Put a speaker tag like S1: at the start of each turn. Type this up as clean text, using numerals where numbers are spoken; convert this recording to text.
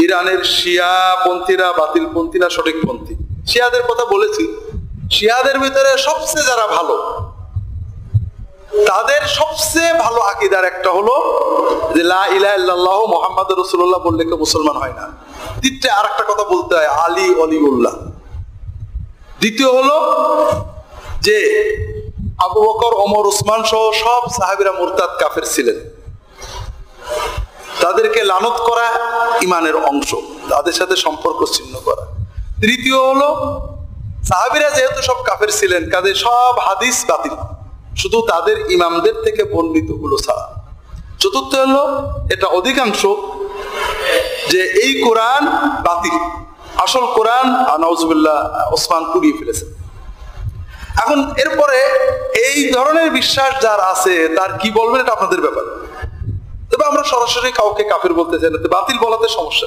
S1: ইরানের শিয়া পন্থীরা বাতিল পন্থীরা সঠিক পন্থী। শিয়াদের কথা বলেছি, শিয়াদের ভিতরে সবচেয়ে যারা ভালো, তাদের সবচেয়ে ভালো আকীদার একটা হলো যে লা ইলাহা ইল্লাল্লাহ মুহাম্মাদুর রাসূলুল্লাহ বললে কেউ মুসলমান হয় না। দ্বিতীয় আর একটা কথা বলতে হয়, আলী অলিউল্লাহ। দ্বিতীয় হলো যে আবু বকর, ওমর, উসমান সহ সব সাহাবীরা মুরতাদ কাফের ছিলেন, তাদেরকে লানত করা ইমানের অংশ, তাদের সাথে সম্পর্ক ছিন্ন করা। তৃতীয় হলো সাহাবীরা যেহেতু সব কাফের ছিলেন, কাজে সব হাদিস বাতিল, শুধু তাদের ইমামদের থেকে বর্ণিত গুলো ছাড়া। চতুর্থ হলো এটা অধিকাংশ যে এই কোরআন বাতিল, আসল কোরআন নাউজুবিল্লাহ ওসমান পুড়িয়ে ফেলেছে। এখন এরপরে এই ধরনের বিশ্বাস যার আছে তার কি বলবেন এটা আপনাদের ব্যাপার। তবে আমরা সরাসরি কাউকে কাফের বলতে চাই না, বাতিল বলাতে সমস্যা।